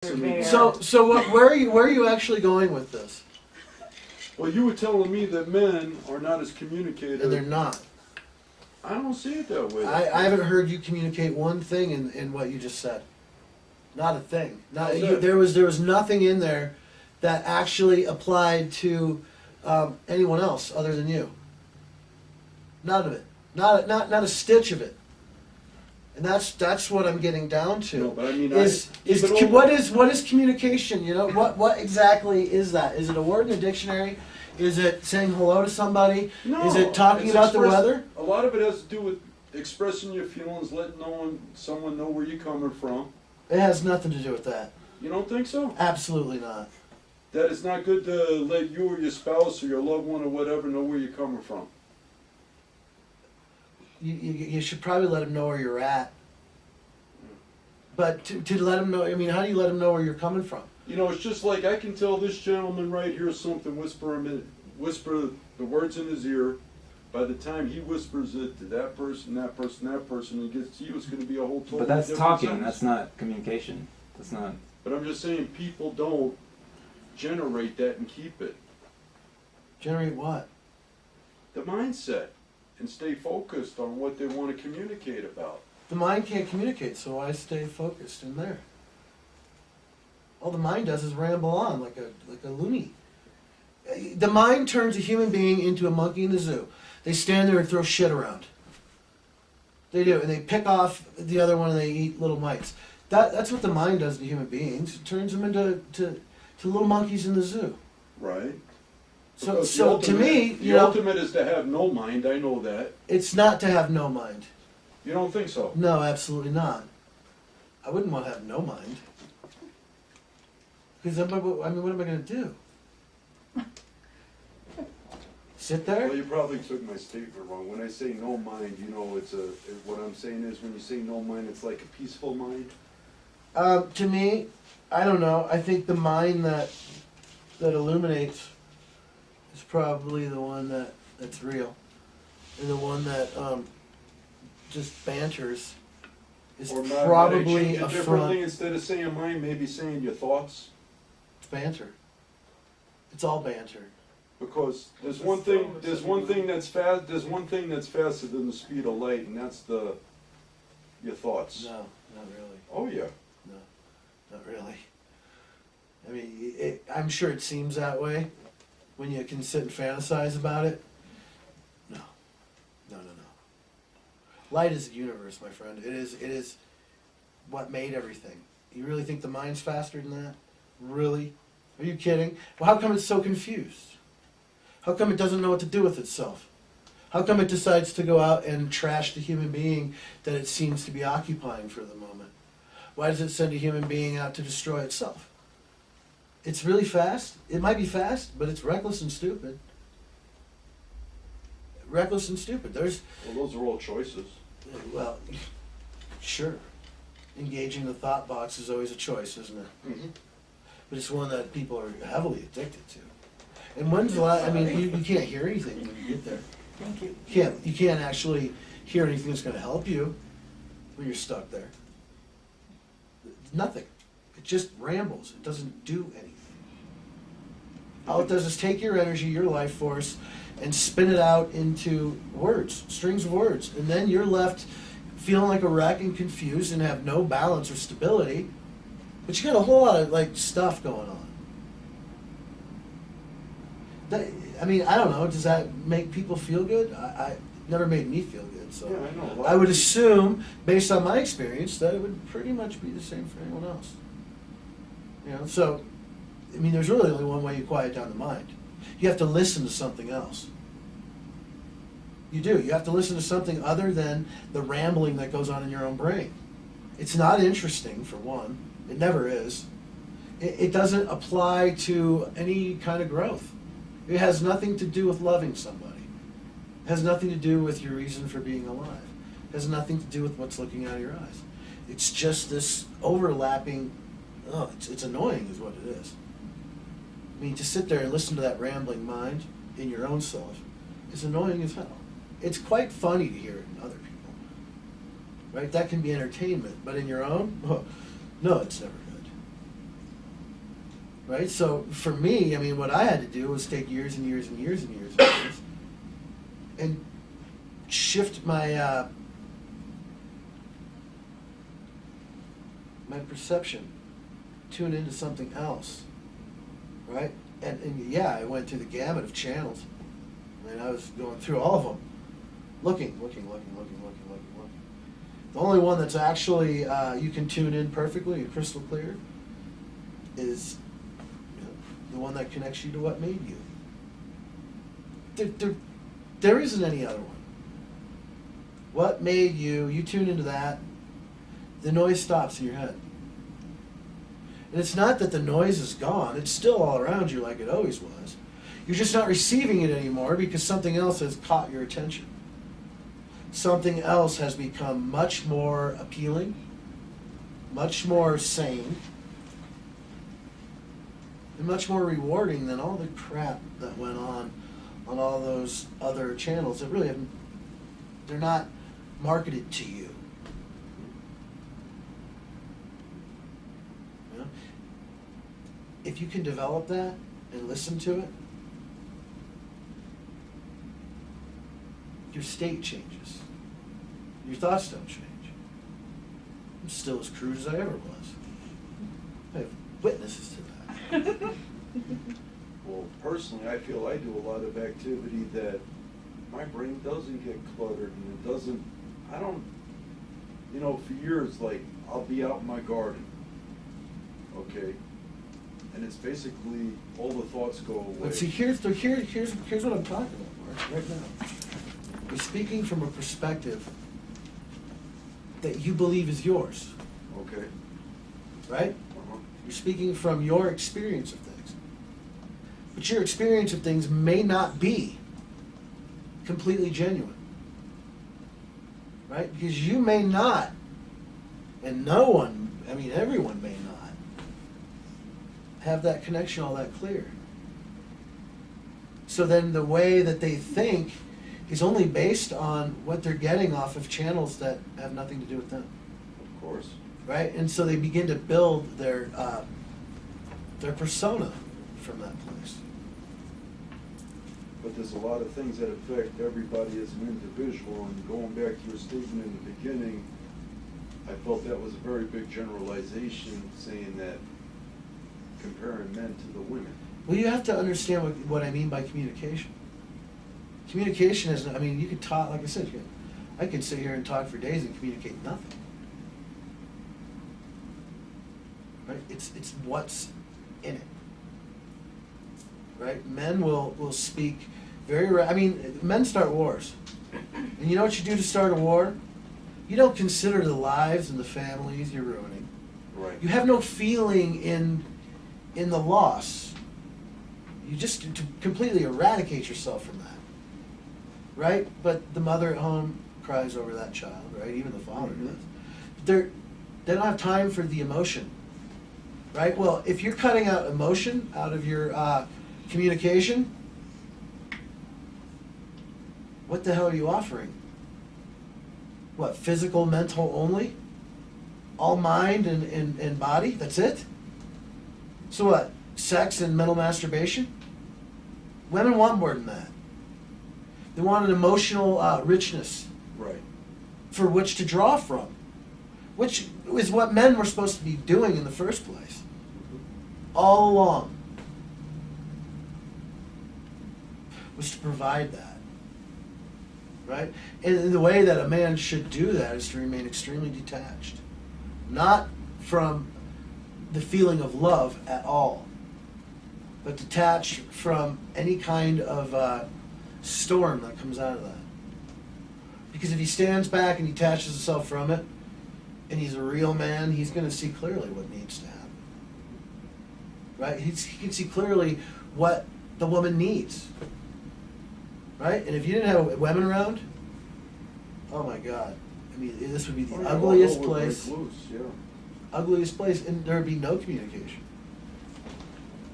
So where are you actually going with this? Well, you were telling me that men are not as communicative. And they're not. I don't see it that way. I haven't heard you communicate one thing in what you just said. Not a thing. Not there was nothing in there that actually applied to anyone else other than you. None of it. Not a stitch of it. And that's what I'm getting down to. No, but I mean, what is communication? You know, what exactly is that? Is it a word in the dictionary? Is it saying hello to somebody? No, is it talking about the weather? A lot of it has to do with expressing your feelings, letting someone know where you're coming from. It has nothing to do with that. You don't think so? Absolutely not. That it's not good to let you or your spouse or your loved one or whatever know where you're coming from. You should probably let them know where you're at. But to let them know, I mean, how do you let them know where you're coming from? You know, it's just like I can tell this gentleman right here something, whisper the words in his ear. By the time he whispers it to that person, it gets to you, it's going to be a whole totally But that's different talking, sentence. that's not communication. That's not... But I'm just saying, people don't generate that and keep it. Generate what? The mindset. And stay focused on what they want to communicate about. The mind can't communicate, so I stay focused in there. All the mind does is ramble on like a loony. The mind turns a human being into a monkey in the zoo. They stand there and throw shit around. They do, and they pick off the other one and they eat little mites. That's what the mind does to human beings. It turns them into little monkeys in the zoo. Right. So to me, the ultimate is to have no mind. I know that. It's not to have no mind. You don't think so? No, absolutely not. I wouldn't want to have no mind. Because what am I going to do? Sit there? Well, you probably took my statement wrong. When I say no mind, you know, what I'm saying is when you say no mind, it's like a peaceful mind. To me, I don't know. I think the mind that illuminates is probably the one that's real, and the one that just banters is Or probably change it a differently. front. Instead of saying mind, maybe saying your thoughts. It's banter. It's all banter. Because there's one thing that's faster than the speed of light, and that's your thoughts. No, not really. Oh yeah. No, not really. I mean, I'm sure it seems that way when you can sit and fantasize about it. No. Light is the universe, my friend. It is what made everything. You really think the mind's faster than that? Really? Are you kidding? Well, how come it's so confused? How come it doesn't know what to do with itself? How come it decides to go out and trash the human being that it seems to be occupying for the moment? Why does it send a human being out to destroy itself? It's really fast. It might be fast, but it's reckless and stupid. Reckless and stupid. Well, those are all choices. Well, sure. Engaging the thought box is always a choice, isn't it? Mm-hmm. But it's one that people are heavily addicted to. And when's the last, I mean, you can't hear anything when you get there. Thank you. You can't actually hear anything that's going to help you when you're stuck there. Nothing. It just rambles. It doesn't do anything. All it does is take your energy, your life force, and spin it out into words, strings of words. And then you're left feeling like a wreck and confused and have no balance or stability. But you got a whole lot of stuff going on. I mean, I don't know. Does that make people feel good? I never made me feel good. So Yeah, I know. I would assume, based on my experience, that it would pretty much be the same for anyone else. You know, so I mean, there's really only one way you quiet down the mind. You have to listen to something else. You do. You have to listen to something other than the rambling that goes on in your own brain. It's not interesting, for one. It never is. It doesn't apply to any kind of growth. It has nothing to do with loving somebody. It has nothing to do with your reason for being alive. It has nothing to do with what's looking out of your eyes. It's just this overlapping, it's annoying is what it is. I mean, to sit there and listen to that rambling mind in your own self is annoying as hell. It's quite funny to hear it in other people. Right? That can be entertainment, but in your own, no, it's never good. right? So for me, I mean, what I had to do was take years and years and years and years and years and shift my my perception, tune into something else, right? And yeah, I went through the gamut of channels. I mean, I was going through all of them, looking. The only one that's actually you can tune in perfectly and crystal clear is, you know, the one that connects you to what made you. There isn't any other one. What made you? You tune into that, the noise stops in your head. And it's not that the noise is gone, it's still all around you like it always was. You're just not receiving it anymore because something else has caught your attention. Something else has become much more appealing, much more sane, and much more rewarding than all the crap that went on all those other channels that really haven't, they're not marketed to you. You know? If you can develop that and listen to it, your state changes. Your thoughts don't change. I'm still as crude as I ever was. I have witnesses to that. Well, personally, I feel I do a lot of activity that my brain doesn't get cluttered and it doesn't, I don't, you know, for years, like, I'll be out in my garden, okay? And it's basically, all the thoughts go away. But see, here's what I'm talking about, Mark, right now. You're speaking from a perspective that you believe is yours, Okay. right? Uh-huh. You're speaking from your experience of things. But your experience of things may not be completely genuine, right? Because you may not, and no one, I mean everyone may not, have that connection all that clear. So then the way that they think is only based on what they're getting off of channels that have nothing to do with them, Of course. right? And so they begin to build their persona from that place. But there's a lot of things that affect everybody as an individual, and going back to your statement in the beginning, I felt that was a very big generalization, saying that comparing men to the women. Well, you have to understand what I mean by communication. Communication is, I mean, you could talk, like I said, I could sit here and talk for days and communicate nothing. Right? It's what's in it. Right? Men will speak I mean, men start wars. And you know what you do to start a war? You don't consider the lives and the families you're ruining. Right. You have no feeling in the loss. You just to completely eradicate yourself from that. Right? But the mother at home cries over that child, right? Even the father does. They don't have time for the emotion. Right? Well, if you're cutting out emotion out of your communication, what the hell are you offering? What, physical, mental only? All mind and body? That's it? So what, sex and mental masturbation? Women want more than that. They want an emotional richness Right. for which to draw from, which is what men were supposed to be doing in the first place, all along, was to provide that, right? And the way that a man should do that is to remain extremely detached, not from the feeling of love at all, but detached from any kind of storm that comes out of that. Because if he stands back and detaches himself from it, and he's a real man, he's going to see clearly what needs to happen. Right? He can see clearly what the woman needs. Right? And if you didn't have women around, oh my God. I mean, this would be the ugliest place. Loose, yeah. Ugliest place, and there would be no communication.